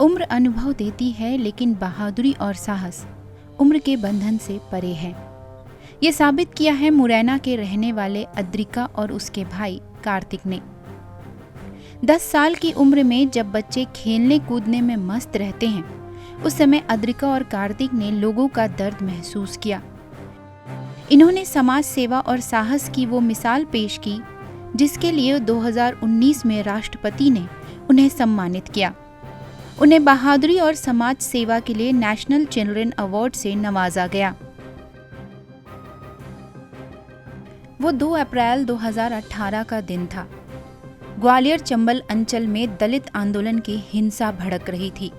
उम्र अनुभव देती है, लेकिन बहादुरी और साहस उम्र के बंधन से परे है। ये साबित किया है मुरैना के रहने वाले अद्रिका और उसके भाई कार्तिक ने। 10 साल की उम्र में जब बच्चे खेलने कूदने में मस्त रहते हैं, उस समय अद्रिका और कार्तिक ने लोगों का दर्द महसूस किया। इन्होंने समाज सेवा और साहस की वो मिसाल पेश की जिसके लिए 2019 में राष्ट्रपति ने उन्हें सम्मानित किया। उन्हें बहादुरी और समाज सेवा के लिए नेशनल चिल्ड्रन अवार्ड से नवाजा गया। वो 2 अप्रैल 2018 का दिन था। ग्वालियर चंबल अंचल में दलित आंदोलन की हिंसा भड़क रही थी।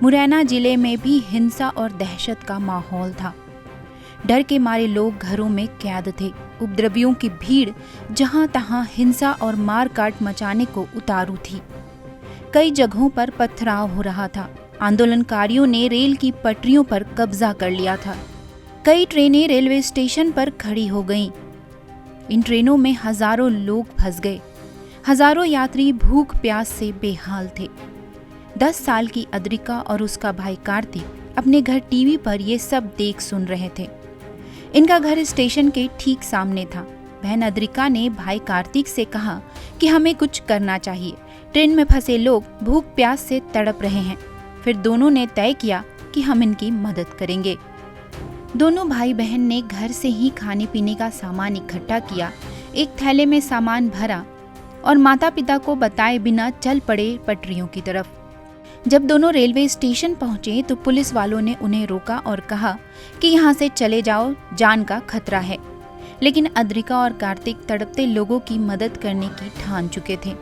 मुरैना जिले में भी हिंसा और दहशत का माहौल था। डर के मारे लोग घरों में कैद थे। उपद्रवियों की भीड़ जहां तहां हिंसा और मार काट मचाने को उतारू थी। कई जगहों पर पथराव हो रहा था। आंदोलनकारियों ने रेल की पटरियों पर कब्जा कर लिया था। कई ट्रेनें रेलवे स्टेशन पर खड़ी हो गईं। इन ट्रेनों में हजारों लोग फंस गए। हजारों यात्री भूख प्यास से बेहाल थे। 10 साल की अद्रिका और उसका भाई कार्तिक अपने घर टीवी पर ये सब देख सुन रहे थे। इनका घर स्टेशन के ठीक सामने था। बहन अद्रिका ने भाई कार्तिक से कहा कि हमें कुछ करना चाहिए। ट्रेन में फंसे लोग भूख प्यास से तड़प रहे हैं। फिर दोनों ने तय किया कि हम इनकी मदद करेंगे। दोनों भाई बहन ने घर से ही खाने पीने का सामान इकट्ठा किया, एक थैले में सामान भरा और माता पिता को बताए बिना चल पड़े पटरियों की तरफ। जब दोनों रेलवे स्टेशन पहुंचे तो पुलिस वालों ने उन्हें रोका और कहा कि यहाँ से चले जाओ, जान का खतरा है। लेकिन अद्रिका और कार्तिक तड़पते लोगों की मदद करने की ठान चुके थे।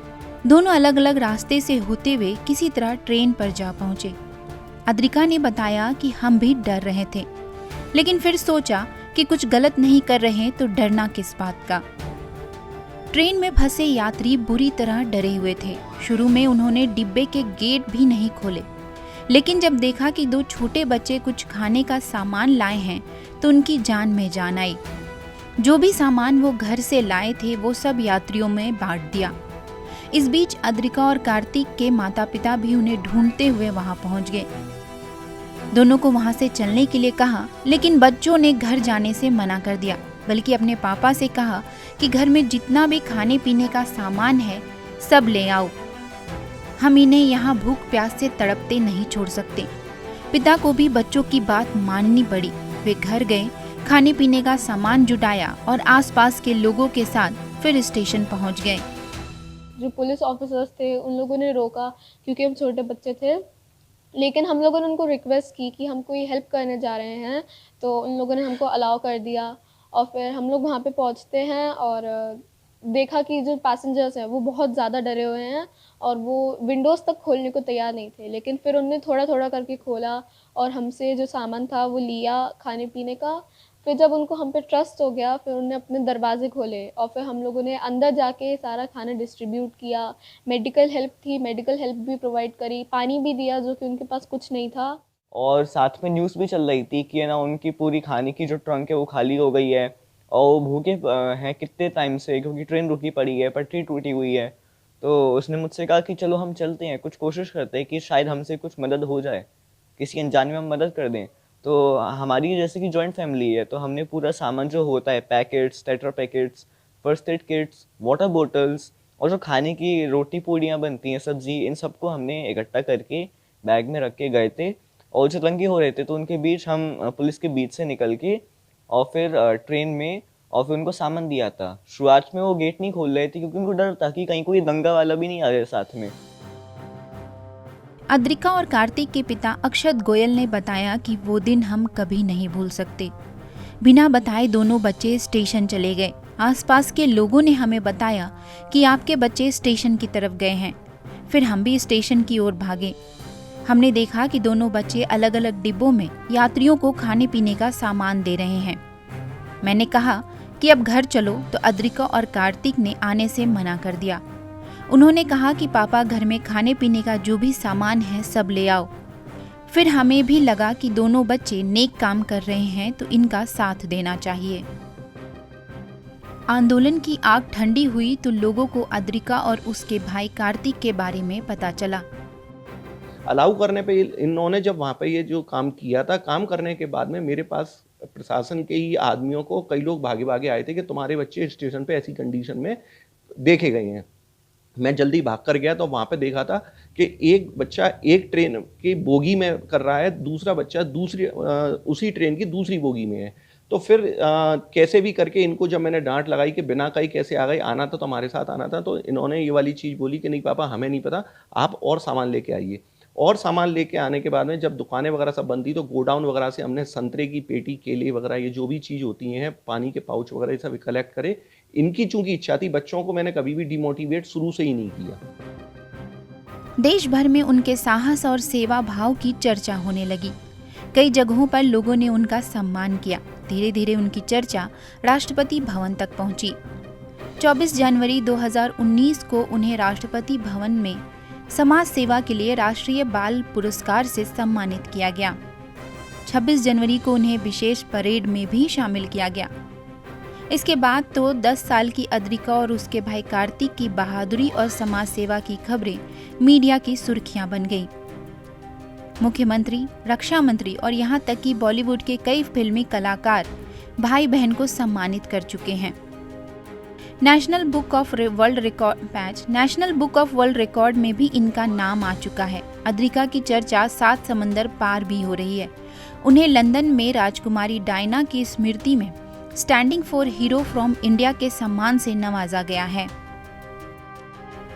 दोनों अलग अलग रास्ते से होते हुए किसी तरह ट्रेन पर जा पहुंचे। अद्रिका ने बताया कि हम भी डर रहे थे, लेकिन फिर सोचा कि कुछ गलत नहीं कर रहे तो डरना किस बात का। ट्रेन में फंसे यात्री बुरी तरह डरे हुए थे। शुरू में उन्होंने डिब्बे के गेट भी नहीं खोले, लेकिन जब देखा कि 2 छोटे बच्चे कुछ खाने का सामान लाए हैं तो उनकी जान में जान आई। जो भी सामान वो घर से लाए थे वो सब यात्रियों में बांट दिया। इस बीच अद्रिका और कार्तिक के माता पिता भी उन्हें ढूंढते हुए वहां पहुंच गए। दोनों को वहां से चलने के लिए कहा, लेकिन बच्चों ने घर जाने से मना कर दिया, बल्कि अपने पापा से कहा कि घर में जितना भी खाने पीने का सामान है सब ले आओ, हम इन्हें यहाँ भूख प्यास से तड़पते नहीं छोड़ सकते। पिता को भी बच्चों की बात माननी पड़ी। वे घर गए, खाने पीने का सामान जुटाया और आसपास के लोगों के साथ फिर स्टेशन पहुंच गए। जो पुलिस ऑफिसर्स थे उन लोगों ने रोका क्योंकि हम छोटे बच्चे थे, लेकिन हम लोगों ने उनको रिक्वेस्ट की कि हम कोई हेल्प करने जा रहे हैं, तो उन लोगों ने हमको अलाउ कर दिया। और फिर हम लोग वहाँ पे पहुँचते हैं और देखा कि जो पैसेंजर्स हैं वो बहुत ज़्यादा डरे हुए हैं और वो विंडोज़ तक खोलने को तैयार नहीं थे। लेकिन फिर उन्होंने थोड़ा थोड़ा करके खोला और हमसे जो सामान था वो लिया खाने पीने का। फिर जब उनको हम पे ट्रस्ट हो गया, फिर उन्होंने अपने दरवाजे खोले और फिर हम लोगों ने अंदर जाके सारा खाना डिस्ट्रीब्यूट किया। मेडिकल हेल्प थी, मेडिकल हेल्प भी प्रोवाइड करी, पानी भी दिया जो कि उनके पास कुछ नहीं था। और साथ में न्यूज़ भी चल रही थी कि है ना उनकी पूरी खाने की जो ट्रंक है वो खाली हो गई है और वो भूखे हैं कितने टाइम से, क्योंकि ट्रेन रुकी पड़ी है, पटरी टूटी हुई है। तो उसने मुझसे कहा कि चलो हम चलते हैं, कुछ कोशिश करते हैं कि शायद हमसे कुछ मदद हो जाए, किसी अनजाने में हम मदद कर दें। तो हमारी जैसे कि जॉइंट फैमिली है, तो हमने पूरा सामान जो होता है, packets, tetra packets, first aid kits, water bottles और जो खाने की रोटी पूड़ियाँ बनती हैं, सब्जी, इन सबको हमने इकट्ठा करके बैग में रख के गए थे। और जो दंगे हो रहे थे तो उनके बीच हम पुलिस के बीच से निकल के और फिर ट्रेन में और फिर उनको सामान दिया था। शुरुआत में वो गेट नहीं खोल रहे थे क्योंकि उनको डर था कि कहीं कोई दंगा वाला भी नहीं आ रहा साथ में। अद्रिका और कार्तिक के पिता अक्षत गोयल ने बताया कि वो दिन हम कभी नहीं भूल सकते। बिना बताए दोनों बच्चे स्टेशन चले गए। आसपास के लोगों ने हमें बताया कि आपके बच्चे स्टेशन की तरफ गए हैं। फिर हम भी स्टेशन की ओर भागे। हमने देखा कि दोनों बच्चे अलग अलग डिब्बों में यात्रियों को खाने पीने का सामान दे रहे हैं। मैंने कहा कि अब घर चलो, तो अद्रिका और कार्तिक ने आने से मना कर दिया। उन्होंने कहा कि पापा घर में खाने पीने का जो भी सामान है सब ले आओ। फिर हमें भी लगा कि दोनों बच्चे नेक काम कर रहे हैं तो इनका साथ देना चाहिए। आंदोलन की आग ठंडी हुई तो लोगों को अद्रिका और उसके भाई कार्तिक के बारे में पता चला। अलाउ करने पे इन्होंने जब वहाँ पे ये जो काम किया था, काम करने के बाद में मेरे पास प्रशासन के ही आदमियों को कई लोग भागे-भागे आए थे कि तुम्हारे बच्चे स्टेशन पे ऐसी कंडीशन में देखे गए हैं। मैं जल्दी भाग कर गया तो वहाँ पे देखा था कि एक बच्चा एक ट्रेन की बोगी में कर रहा है, दूसरा बच्चा उसी ट्रेन की दूसरी बोगी में है। तो फिर कैसे भी करके इनको जब मैंने डाँट लगाई कि बिना कहे कैसे आ गए, आना था तो हमारे साथ आना था, तो इन्होंने ये वाली चीज़ बोली कि नहीं पापा हमें नहीं पता, आप और सामान लेके आइए। और सामान लेके आने के बाद में जब दुकानें वगैरह सब बंद थी तो गोडाउन वगैरह से हमने संतरे की पेटी, केले वगैरह ये जो भी चीज़ होती हैं, पानी के पाउच वगैरह ये सब कलेक्ट करे। इनकी चूँकि इच्छा थी, बच्चों को मैंने कभी भी डिमोटिवेट शुरू से ही नहीं किया। देश भर में उनके साहस और सेवा भाव की चर्चा होने लगी। कई जगहों पर लोगों ने उनका सम्मान किया। धीरे धीरे उनकी चर्चा राष्ट्रपति भवन तक पहुंची। 24 जनवरी 2019 को उन्हें राष्ट्रपति भवन में समाज सेवा के लिए राष्ट्रीय बाल पुरस्कार से सम्मानित किया गया। 26 जनवरी को उन्हें विशेष परेड में भी शामिल किया गया। इसके बाद तो 10 साल की अद्रिका और उसके भाई कार्तिक की बहादुरी और समाज सेवा की खबरें मीडिया की सुर्खियां बन गई। मुख्यमंत्री, रक्षा मंत्री और यहाँ तक कि बॉलीवुड के कई फिल्मी कलाकार भाई बहन को सम्मानित कर चुके हैं। National book of world record में भी इनका नाम आ चुका है। अद्रिका की चर्चा 7 समंदर पार भी हो रही है। उन्हें लंदन में राजकुमारी डायना की स्मृति में standing for hero from India के सम्मान से नवाजा गया है।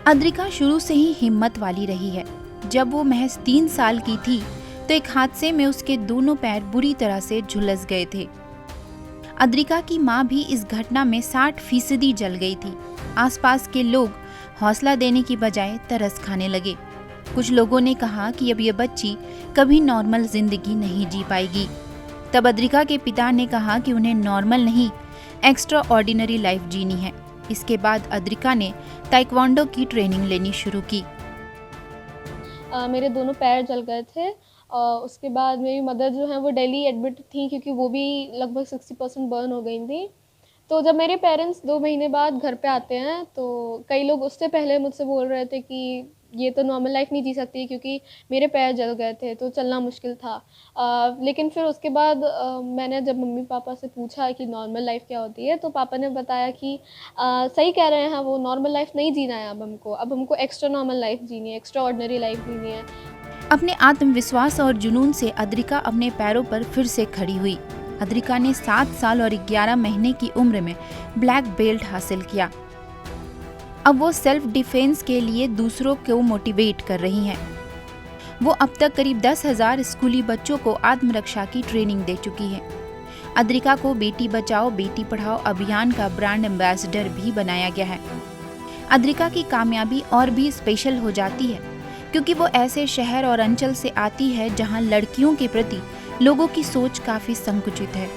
अद्रिका शुरू से ही हिम्मत वाली रही है। जब वो महज 3 साल की थी तो एक हादसे में उसके दोनों पैर बुरी तरह से झुलस गए थे। अद्रिका की मां भी इस घटना में 60% जल गई थी। आसपास के लोग हौसला देने की बजाय तरस खाने लगे। कुछ लोगों ने कहा कि अब ये बच्ची कभी नॉर्मल जिंदगी नहीं जी पाएगी। तब अद्रिका के पिता ने कहा कि उन्हें नॉर्मल नहीं, एक्स्ट्रा ऑर्डिनरी लाइफ जीनी है। इसके बाद अद्रिका ने ताइक्वांडो की ट्रेनिंग लेनी शुरू की। मेरे दोनों पैर जल गए थे। उसके बाद मेरी मदर जो है वो दिल्ली एडमिट थी क्योंकि वो भी लगभग 60% बर्न हो गई थी। तो जब मेरे पेरेंट्स 2 महीने बाद घर पे आते हैं तो कई लोग उससे पहले मुझसे बोल रहे थे कि ये तो नॉर्मल लाइफ नहीं जी सकती क्योंकि मेरे पैर जल गए थे तो चलना मुश्किल था। लेकिन फिर उसके बाद मैंने जब मम्मी पापा से पूछा कि नॉर्मल लाइफ क्या होती है तो पापा ने बताया कि सही कह रहे हैं वो, नॉर्मल लाइफ नहीं जीना है अब हमको एक्स्ट्रा नॉर्मल लाइफ जीनी है, एक्स्ट्रा ऑर्डिनरी लाइफ जीनी है। अपने आत्मविश्वास और जुनून से अद्रिका अपने पैरों पर फिर से खड़ी हुई। अद्रिका ने 7 साल और 11 महीने की उम्र में ब्लैक बेल्ट हासिल किया। अब वो सेल्फ डिफेंस के लिए दूसरों को मोटिवेट कर रही हैं। वो अब तक करीब 10,000 स्कूली बच्चों को आत्मरक्षा की ट्रेनिंग दे चुकी है। अद्रिका को बेटी बचाओ बेटी पढ़ाओ अभियान का ब्रांड एम्बेसडर भी बनाया गया है। अद्रिका की कामयाबी और भी स्पेशल हो जाती है क्योंकि वो ऐसे शहर और अंचल से आती है जहां लड़कियों के प्रति लोगों की सोच काफी संकुचित है।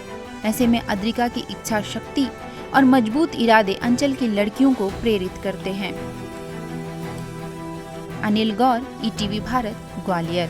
ऐसे में अद्रिका की इच्छा शक्ति और मजबूत इरादे अंचल की लड़कियों को प्रेरित करते हैं। अनिल गौर, ईटीवी भारत, ग्वालियर।